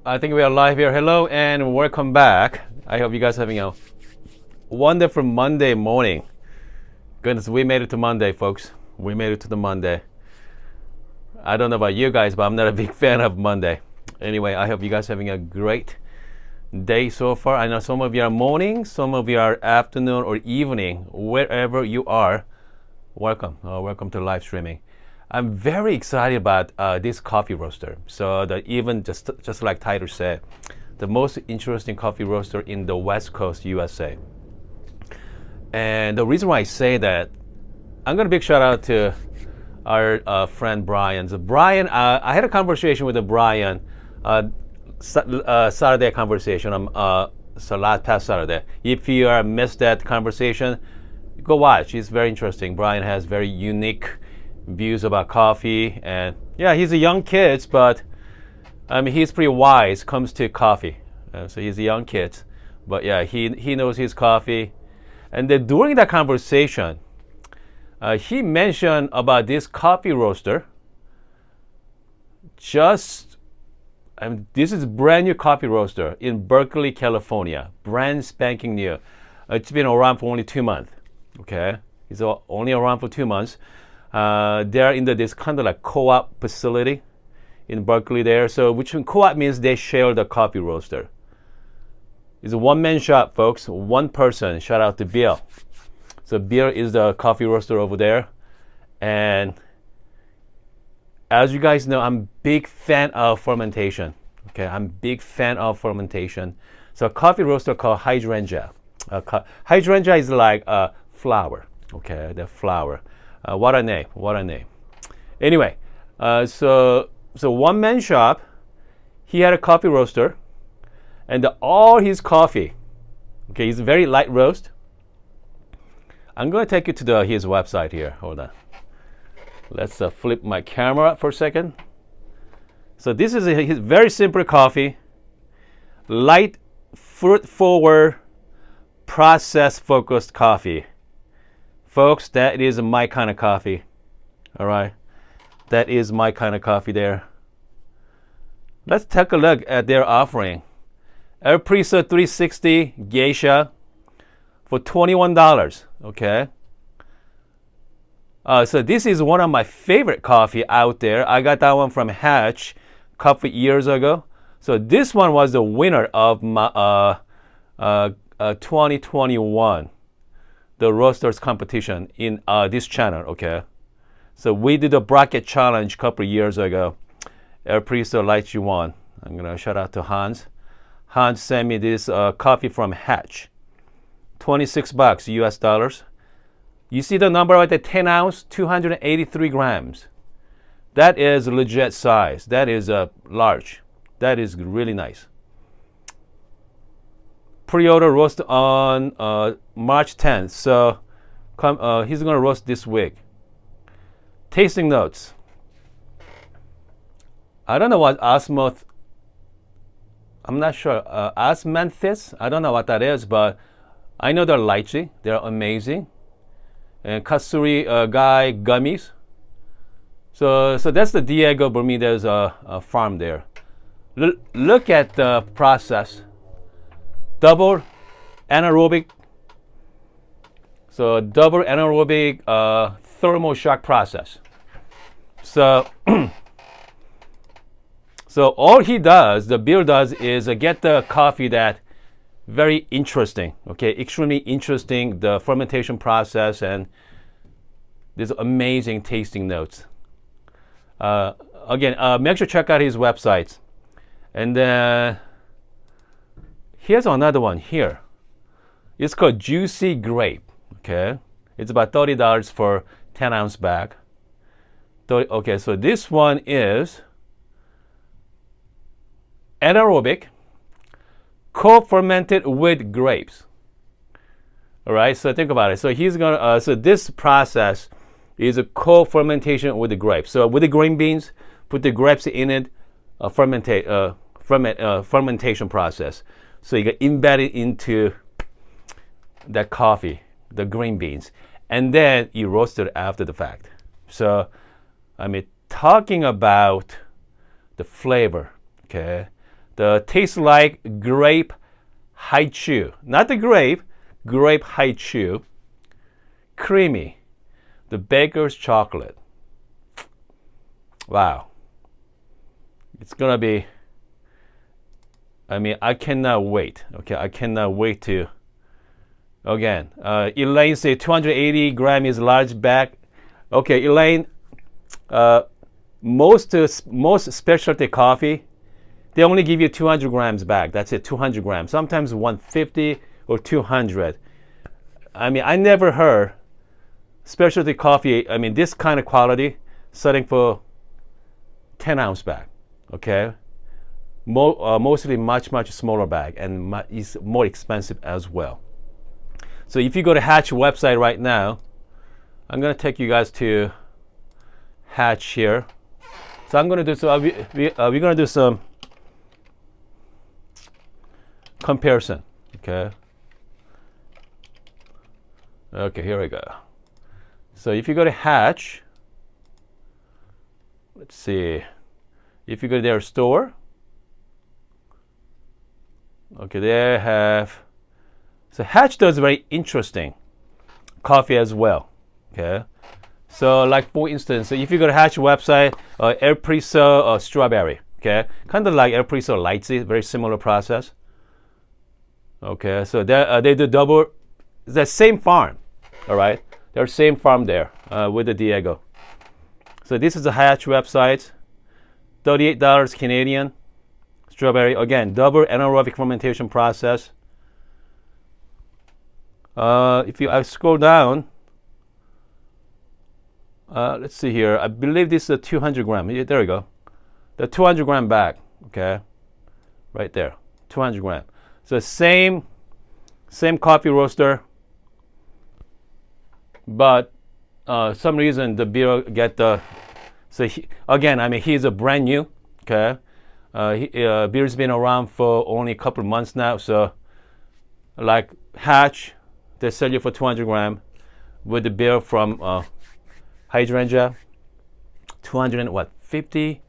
I think we are live here. Hello and welcome back. I hope you guys are having a wonderful Monday morning. Goodness, we made it to Monday, folks. We made it to the Monday. I don't know about you guys, but I'm not a big fan of Monday. Anyway, I hope you guys are having a great day so far. I know some of you are morning, some of you are afternoon or evening, wherever you are. Welcome. Welcome to live streaming. I'm very excited about this coffee roaster. So even just like Titus said, the most interesting coffee roaster in the West Coast USA. And the reason why I say that, I'm going to big shout out to our friend Brian. So Brian, I had a conversation with Brian, Saturday conversation, so last past Saturday. If you missed that conversation, go watch. It's very interesting. Brian has very unique views about coffee, and yeah, he's a young kid, but I mean he's pretty wise comes to coffee. So he's a young kid, but yeah, he knows his coffee. And then during that conversation, he mentioned about this coffee roaster. This is brand new coffee roaster in Berkeley, California, brand spanking new. It's been around for only 2 months. Okay, it's only around for 2 months. They're in this kind of like co-op facility in Berkeley there. So which co-op means they share the coffee roaster. It's a one-man shop, folks. One person. Shout out to Bill. So Bill is the coffee roaster over there. And as you guys know, I'm a big fan of fermentation. Okay, I'm a big fan of fermentation. So a coffee roaster called Hydrangea. Hydrangea is like a flower. Okay, the flower. What a name! What a name! Anyway, so one man shop. He had a coffee roaster, and all his coffee. Okay, he's very light roast. I'm going to take you to his website here. Hold on. Let's flip my camera for a second. So this is his very simple coffee. Light, fruit-forward, process-focused coffee. Folks, that is my kind of coffee. All right. That is my kind of coffee there. Let's take a look at their offering. Espresso 360 Geisha for $21. Okay. So this is one of my favorite coffee out there. I got that one from Hatch a couple years ago. So this one was the winner of my 2021. The roasters competition in this channel, okay? So we did a bracket challenge a couple of years ago. Espresso Light You won. I'm gonna shout out to Hans. Hans sent me this coffee from Hatch. $26 US dollars. You see the number right there, 10 ounce, 283 grams. That is legit size. That is large. That is really nice. Pre-order roast on March 10th. So he's going to roast this week. Tasting notes. I don't know what osmoth. I'm not sure. Osmanthus. I don't know what that is, but I know they're lychee. They're amazing. And Kasuri Guy gummies. So that's the Diego Bermudez farm there. Look at the process. Double anaerobic. So double anaerobic thermal shock process. So so all he does, the Bill does, is get the coffee that very interesting. Okay, extremely interesting, the fermentation process, and these amazing tasting notes. Again, make sure to check out his websites. And then here's another one here. It's called Juicy Grape. Okay, it's about $30 for 10 ounce bag. Okay, so this one is anaerobic, co-fermented with grapes. All right, so think about it. So he's gonna. So this process is a co-fermentation with the grapes. So with the green beans, put the grapes in it, fermentation process. So you get embedded into that coffee, the green beans, and then you roast it after the fact. So, I mean, talking about the flavor, okay? The tastes like grape high chew. Not the grape high chew. Creamy. The baker's chocolate. Wow. It's gonna be, I mean, I cannot wait. Okay, I cannot wait to, again, Elaine said 280 gram is large bag. Okay, Elaine, most specialty coffee, they only give you 200 grams back. That's it, 200 grams. Sometimes 150 or 200. I mean, I never heard specialty coffee, I mean, this kind of quality, selling for 10 ounce bag. Okay? Mostly much smaller bag, and is more expensive as well. So if you go to Hatch website right now, I'm going to take you guys to Hatch here. So I'm going to do, so we're going to do some comparison. Okay. Okay, here we go. So if you go to Hatch, let's see. If you go to their store, okay, they have, so Hatch does very interesting coffee as well. Okay. So like for instance, if you go to Hatch website, espresso strawberry. Okay. Kind of like espresso lights, very similar process. Okay. So they do double, the same farm. All right. They're same farm there with the Diego. So this is the Hatch website. $38 Canadian. Strawberry, again, double anaerobic fermentation process. If I scroll down, let's see here. I believe this is a 200 gram. Yeah, there we go. The 200 gram bag, okay, right there, 200 gram. So same coffee roaster, but some reason the beer get the. So again, I mean, he's a brand new, okay. Beer's been around for only a couple of months now. So like Hatch, they sell you for 200 gram with the beer from Hydrangea, 250.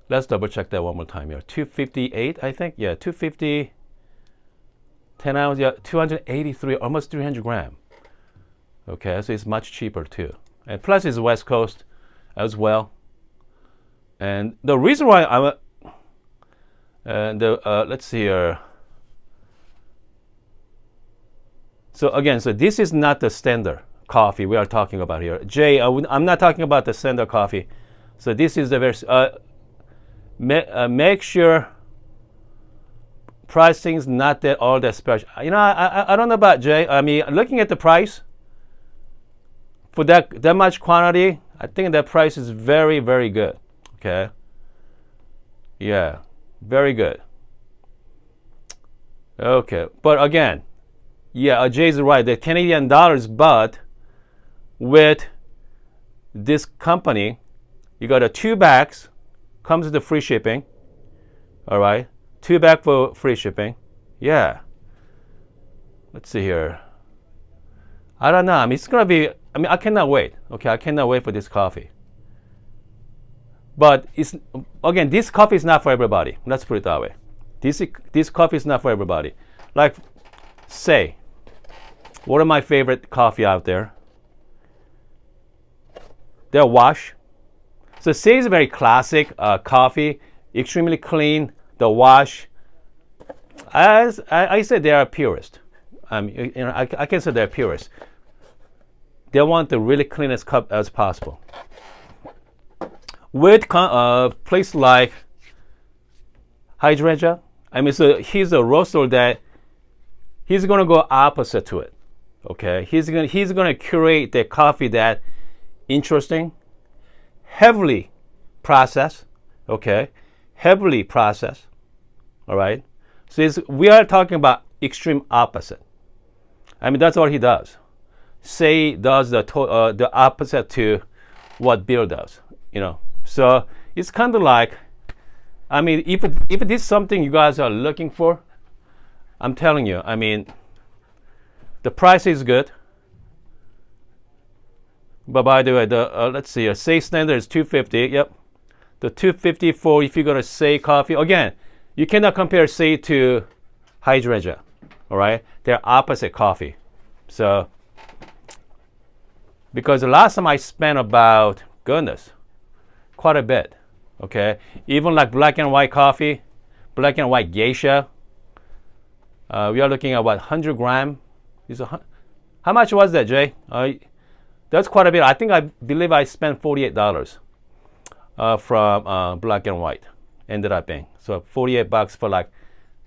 Let's double check that one more time here. 258, I think. Yeah, 250. 10 ounce. Yeah, 283, almost 300 gram. Okay, so it's much cheaper too. And plus, it's West Coast as well. And the reason why I'm let's see here. So again, so this is not the standard coffee we are talking about here. Jay, I'm not talking about the standard coffee. So this is the very, make sure pricing is not that all that special. You know, I don't know about Jay. I mean, looking at the price for that much quantity, I think that price is very, very good. Okay. Yeah, very good. Okay, but again, yeah, Jay's right. The Canadian dollars, but with this company, you got a 2 bags, comes with the free shipping. All right, 2 bags for free shipping. Yeah. Let's see here. I don't know. I mean, it's gonna be. I mean, I cannot wait. Okay, I cannot wait for this coffee. But it's again, this coffee is not for everybody. Let's put it that way. This coffee is not for everybody. Like, say, what are my favorite coffee out there? They're Wash. So say is a very classic coffee, extremely clean. The Wash. As I said, they are purist. You know, I can say they're purist. They want the really cleanest cup as possible. With place like Hydrangea, I mean, so he's a roaster that he's gonna go opposite to it. Okay, he's gonna curate the coffee that interesting, heavily processed. Okay, heavily processed. All right. So we are talking about extreme opposite. I mean, that's what he does. Say does the opposite to what Bill does. You know. So it's kind of like, I mean, if it is something you guys are looking for, I'm telling you, I mean, the price is good. But by the way, let's see, Say standard is $250. Yep, the $250 for if you go to Say Coffee. Again, You cannot compare C to Hydrangea. All right, they're opposite coffee. So because the last time I spent about, goodness, quite a bit. Okay, even like black and white coffee, black and white geisha. We are looking at what, 100 gram? How much was that, Jay? That's quite a bit. I believe I spent $48 from black and white. Ended up being so $48 for like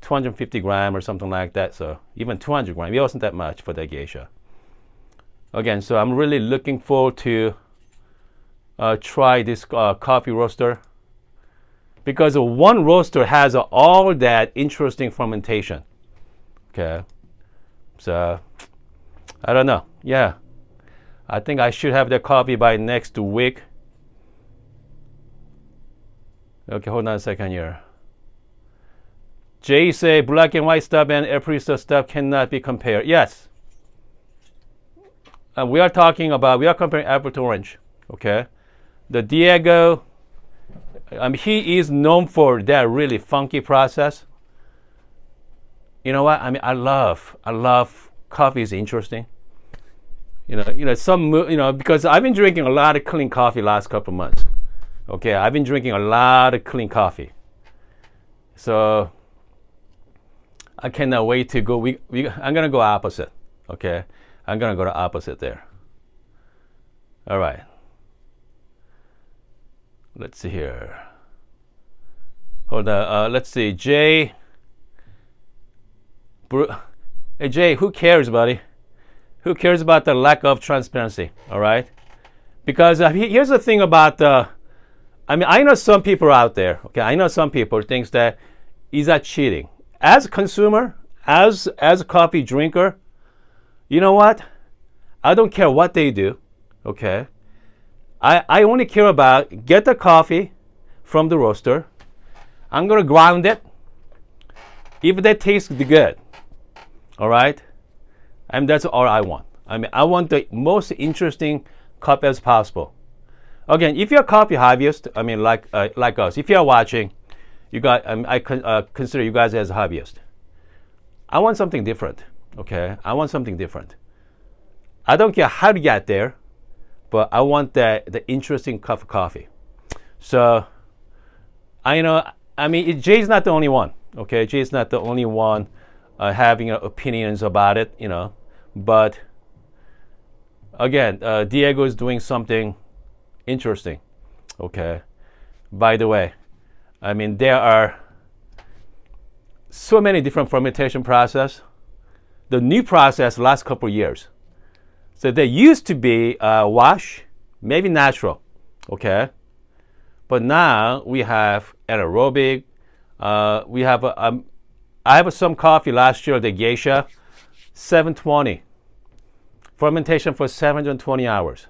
250 gram or something like that. So even 200 gram, it wasn't that much for the geisha. Again, so I'm really looking forward to try this coffee roaster, because one roaster has all that interesting fermentation. Okay, so I don't know. Yeah, I think I should have the coffee by next week. Okay, hold on a second here. Jay say black and white stuff and Aprista stuff cannot be compared. Yes. We are comparing apple to orange. Okay. The Diego, he is known for that really funky process. You know what? I love coffee is interesting. Because I've been drinking a lot of clean coffee last couple of months. Okay, I've been drinking a lot of clean coffee. So I cannot wait to go. I'm going to go opposite. Okay, I'm going to go to opposite there. All right. Let's see here. Hold on. Let's see. Jay. Hey, Jay, who cares, buddy? Who cares about the lack of transparency? All right. Because here's the thing about I know some people out there, okay, I know some people think that is that cheating. As a consumer, as a coffee drinker, you know what? I don't care what they do, okay? I only care about get the coffee from the roaster. I'm going to ground it. If that tastes good, all right? That's all I want. I want the most interesting cup as possible. Again, if you're a coffee hobbyist, like us, if you're watching, you guys, I consider you guys as a hobbyist. I want something different, okay? I want something different. I don't care how to get there, but I want the interesting cup of coffee. So, Jay's not the only one, okay? Jay's not the only one having opinions about it, But again, Diego is doing something interesting. Okay. By the way, there are so many different fermentation process. The new process last couple of years. So there used to be wash, maybe natural. Okay. But now we have anaerobic. We have I have some coffee last year, the geisha, 720. Fermentation for 720 hours.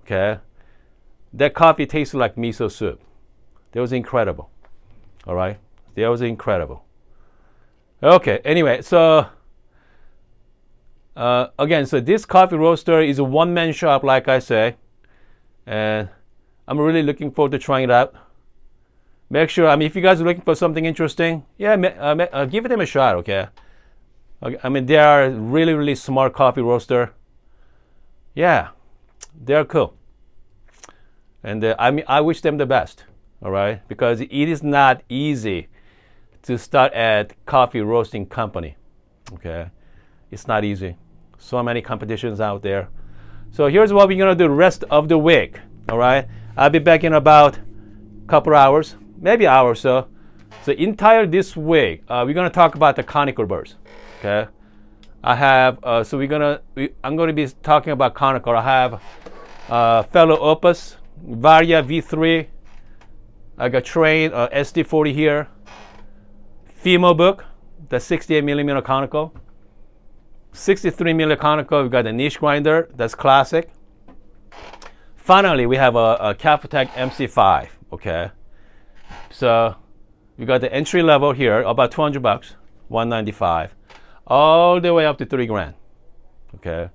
Okay. That coffee tasted like miso soup. That was incredible. All right. That was incredible. Okay. Anyway, so again, so this coffee roaster is a one-man shop, like I say, and I'm really looking forward to trying it out. Make sure, if you guys are looking for something interesting, yeah, give them a shot. Okay. They are really, really smart coffee roaster. Yeah, they're cool. And I wish them the best, all right? Because it is not easy to start at coffee roasting company, okay? It's not easy. So many competitions out there. So here's what we're gonna do the rest of the week, all right? I'll be back in about a couple hours, maybe an hour or so. So entire this week, we're gonna talk about the conical burrs, okay? I'm gonna be talking about conical. I have fellow Opus, Varia V3. I got Train SD40 here. Fimo book, the 68 millimeter conical. 63 millimeter conical. We got a niche grinder. That's classic. Finally, we have a Cafetech MC5. Okay. So we got the entry level here, about $200, $195, all the way up to $3,000. Okay.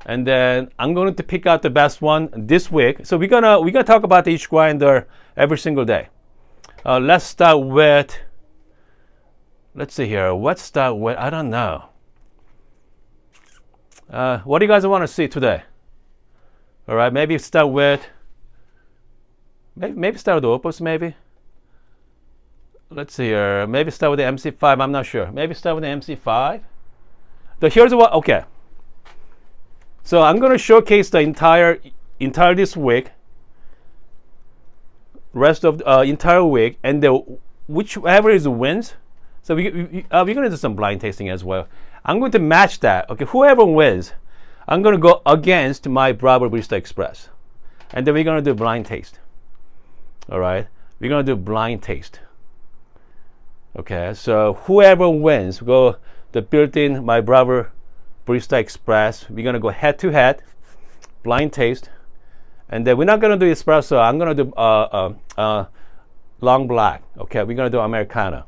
And then I'm going to pick out the best one this week. So we're gonna talk about each grinder every single day. Let's start with let's see here. What start with? I don't know. What do you guys want to see today? All right, maybe start with. Maybe start with the Opus. Maybe. Let's see here. Maybe start with the MC5. I'm not sure. Maybe start with the MC5. Here's what. Okay. So I'm gonna showcase the entire this week. Rest of the entire week, and whichever is wins. So we're gonna do some blind tasting as well. I'm going to match that. Okay, whoever wins, I'm gonna go against my Bravo Barista Express, and then we're gonna do blind taste. All right, we're gonna do blind taste. Okay, so whoever wins, go the built-in my Bravo Barista Express. We're gonna go head-to-head, blind taste, and then we're not gonna do espresso. I'm gonna do long black. Okay, we're gonna do Americano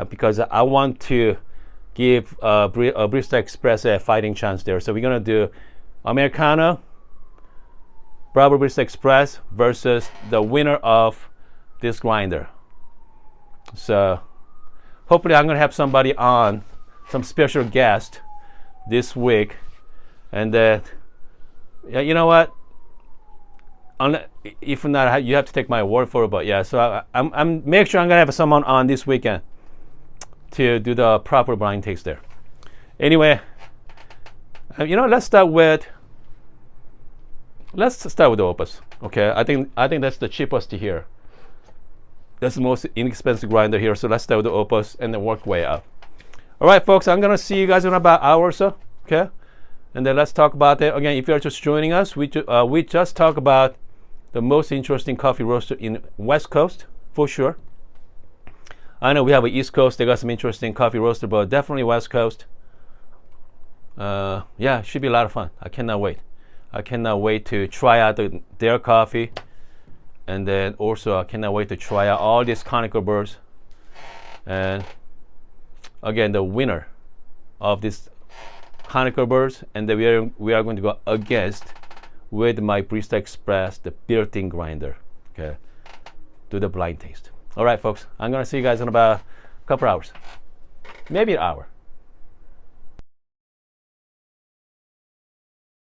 because I want to give Barista Express a fighting chance there. So we're gonna do Americano, Bravo Barista Express versus the winner of this grinder. So hopefully I'm gonna have somebody on, some special guest this week, and then you know what? If not, you have to take my word for it. But yeah, so I'm make sure I'm gonna have someone on this weekend to do the proper blind taste there. Anyway, let's start with the Opus. Okay, I think that's the cheapest here. That's the most inexpensive grinder here. So let's start with the Opus and then work way up. All right, folks, I'm gonna see you guys in about an hour or so. Okay, and then let's talk about that again. If you're just joining us, we just talk about the most interesting coffee roaster in West Coast for sure. I know we have an East Coast. They got some interesting coffee roaster, but definitely West Coast. Yeah, it should be a lot of fun. I cannot wait. I cannot wait to try out their coffee, and then also I cannot wait to try out all these conical birds. And again, the winner of this conical birds, and then we are going to go against with my Barista Express, the built-in grinder. Okay, do the blind taste. All right, folks, I'm gonna see you guys in about a couple hours, maybe an hour.